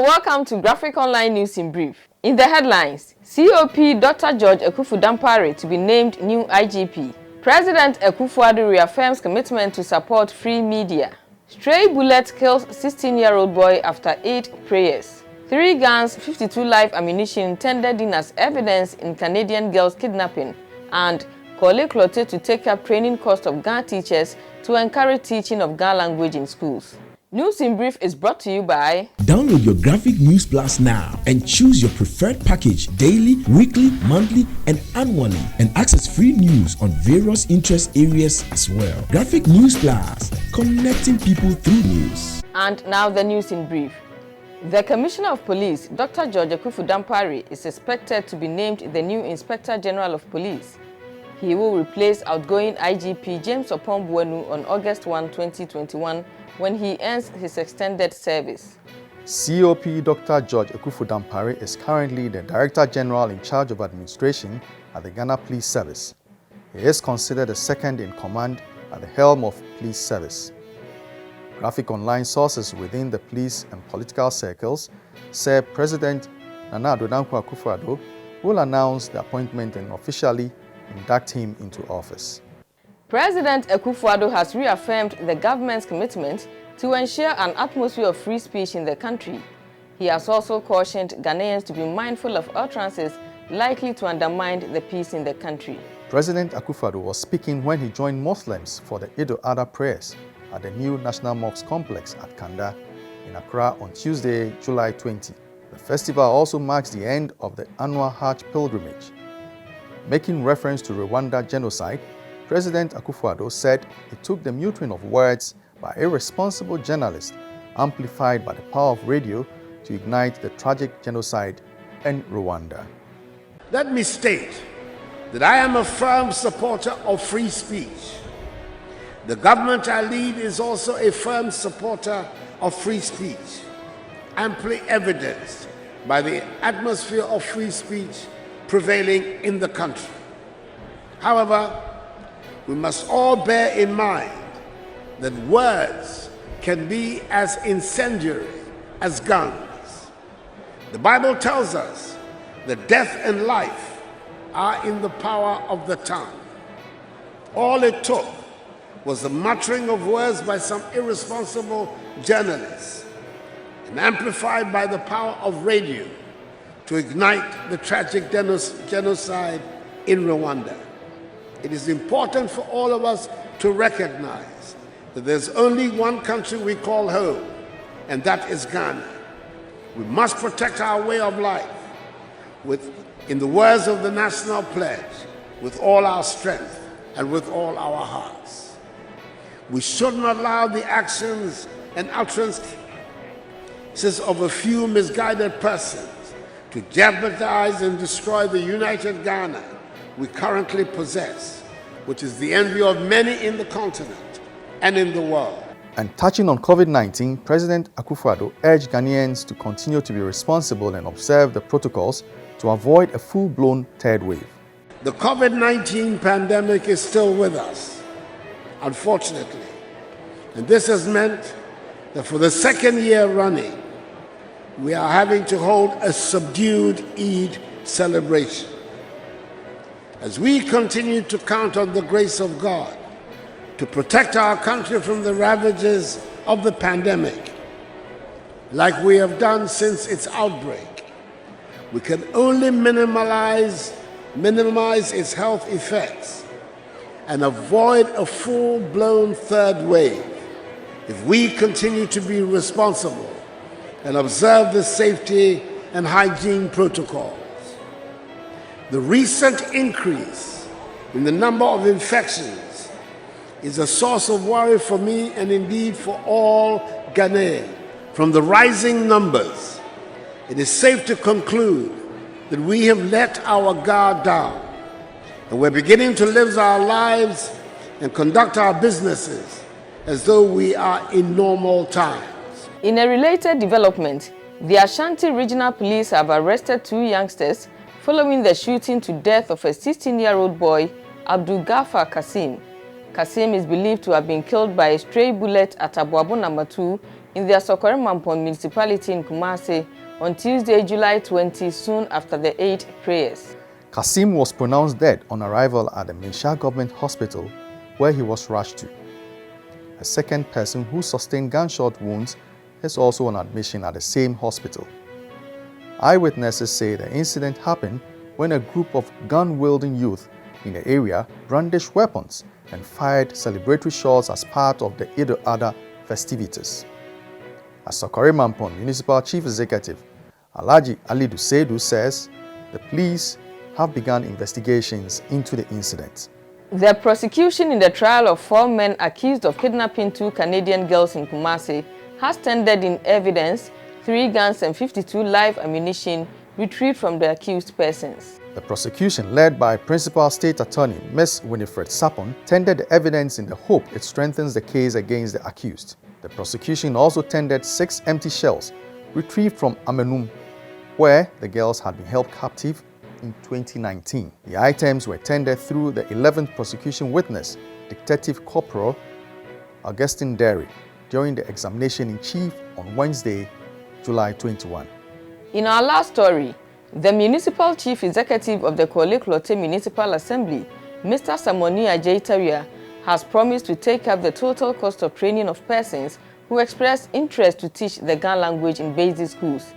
welcome to Graphic Online News in Brief. In the headlines, COP Dr. George Akufu Dampare to be named new IGP. President Akufo-Addo reaffirms commitment to support free media. Stray bullet kills 16-year-old boy after 8 prayers. 3 guns, 52 live ammunition tendered in as evidence in Canadian girl's kidnapping. And Korle Klottey to take up training cost of Ghana teachers to encourage teaching of Ghana language in schools. News in Brief is brought to you by... Download your Graphic News Plus now and choose your preferred package daily, weekly, monthly, and annually, and access free news on various interest areas as well. Graphic News Plus, connecting people through news. And now the news in brief. The Commissioner of Police, Dr. George Akufu Dampari, is expected to be named the new Inspector General of Police. He will replace outgoing IGP James Opon-Buenu on August 1, 2021, when he ends his extended service. COP Dr. George Akuffo Dampare is currently the Director General in charge of administration at the Ghana Police Service. He is considered the second in command at the helm of Police Service. Graphic Online sources within the police and political circles say President Nana Addo Dankwa Akufo-Addo will announce the appointment and officially induct him into office. President Akufo-Addo has reaffirmed the government's commitment to ensure an atmosphere of free speech in the country. He has also cautioned Ghanaians to be mindful of utterances likely to undermine the peace in the country. President Akufo-Addo was speaking when he joined Muslims for the Eid-al-Adha prayers at the new National Mosque Complex at Kanda in Accra on Tuesday, July 20. The festival also marks the end of the annual Hajj pilgrimage. Making reference to Rwanda genocide, President Akufo-Addo said it took the muttering of words by irresponsible journalists, amplified by the power of radio, to ignite the tragic genocide in Rwanda. Let me state that I am a firm supporter of free speech. The government I lead is also a firm supporter of free speech, amply evidenced by the atmosphere of free speech prevailing in the country. However, we must all bear in mind that words can be as incendiary as guns. The Bible tells us that death and life are in the power of the tongue. All it took was the muttering of words by some irresponsible journalists and amplified by the power of radio to ignite the tragic genocide in Rwanda. It is important for all of us to recognize that there's only one country we call home, and that is Ghana. We must protect our way of life in the words of the National Pledge, with all our strength and with all our hearts. We should not allow the actions and utterances of a few misguided persons to jeopardize and destroy the united Ghana we currently possess, which is the envy of many in the continent and in the world. And touching on COVID-19, President Akufo-Addo urged Ghanaians to continue to be responsible and observe the protocols to avoid a full-blown third wave. The COVID-19 pandemic is still with us, unfortunately. And this has meant that for the second year running, we are having to hold a subdued Eid celebration. As we continue to count on the grace of God to protect our country from the ravages of the pandemic, like we have done since its outbreak, we can only minimize its health effects and avoid a full-blown third wave if we continue to be responsible and observe the safety and hygiene protocols. The recent increase in the number of infections is a source of worry for me and indeed for all Ghanaians. From the rising numbers, it is safe to conclude that we have let our guard down and we're beginning to live our lives and conduct our businesses as though we are in normal times. In a related development, the Ashanti Regional Police have arrested 2 youngsters following the shooting to death of a 16-year-old boy, Abdul Ghaffar Kasim. Kasim is believed to have been killed by a stray bullet at Abuabo No. 2 in the Asokore municipality in Kumasi on Tuesday, July 20, soon after the 8 prayers. Kasim was pronounced dead on arrival at the Minsha Government Hospital, where he was rushed to. A second person who sustained gunshot wounds is also on admission at the same hospital. Eyewitnesses say the incident happened when a group of gun-wielding youth in the area brandished weapons and fired celebratory shots as part of the Ido-Addo festivities. Asokore Municipal Chief Executive Alhaji Ali Seidu says the police have begun investigations into the incident. The prosecution in the trial of 4 men accused of kidnapping 2 Canadian girls in Kumasi has tendered in evidence 3 guns and 52 live ammunition retrieved from the accused persons. The prosecution, led by Principal State Attorney Ms. Winifred Sapon, tendered the evidence in the hope it strengthens the case against the accused. The prosecution also tendered 6 empty shells retrieved from Amenum, where the girls had been held captive in 2019. The items were tendered through the 11th prosecution witness, Detective Corporal Augustine Derry, during the examination in chief on Wednesday, July 21. In our last story, the Municipal Chief Executive of the Korle Klottey Municipal Assembly, Mr. Samoni Ajaitaria, has promised to take up the total cost of training of persons who express interest to teach the Ghana language in basic schools.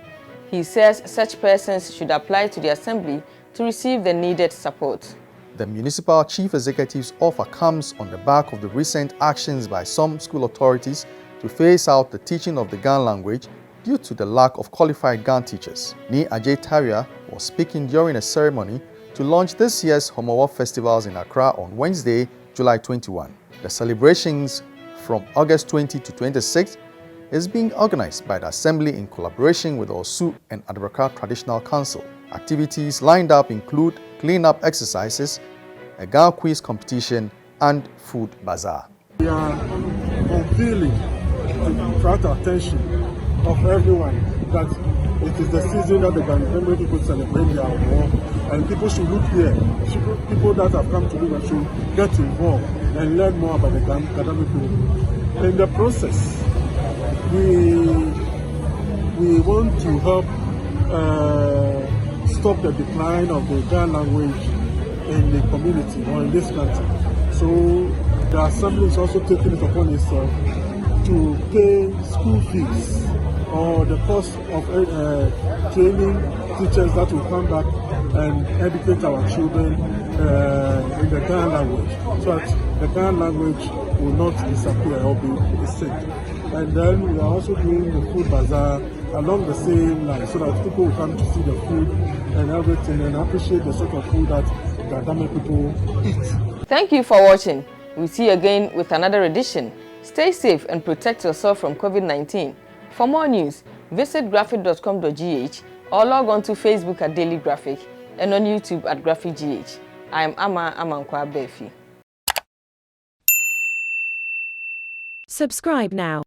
He says such persons should apply to the Assembly to receive the needed support. The Municipal Chief Executive's offer comes on the back of the recent actions by some school authorities to phase out the teaching of the Ghana language due to the lack of qualified Ghana teachers. Ni Ajaitaria was speaking during a ceremony to launch this year's Homowa Festivals in Accra on Wednesday, July 21. The celebrations from August 20 to 26 is being organized by the Assembly in collaboration with Osu and Adabakra Traditional Council. Activities lined up include clean-up exercises, a Ghana quiz competition, and food bazaar. We are unveiling to attract attention of everyone that it is the season that the Ghanaian people celebrate their war, and people should look here. People that have come to do should get involved and learn more about the Ghanaian people. In the process, we want to help stop the decline of the Ghana language in the community or in this country. So the Assembly is also taking it upon itself to pay school fees or the cost of training teachers that will come back and educate our children in the Ghana language, so that the Ghana language will not disappear or be extinct. And then we are also doing the food bazaar along the same line, so that people will come to see the food and everything and appreciate the sort of food that Ghana people eat. Thank you for watching. We'll see you again with another edition. Stay safe and protect yourself from COVID-19. For more news, visit graphic.com.gh or log on to Facebook at Daily Graphic and on YouTube at GraphicGH. I am Ama Amankwa Befi. Subscribe now.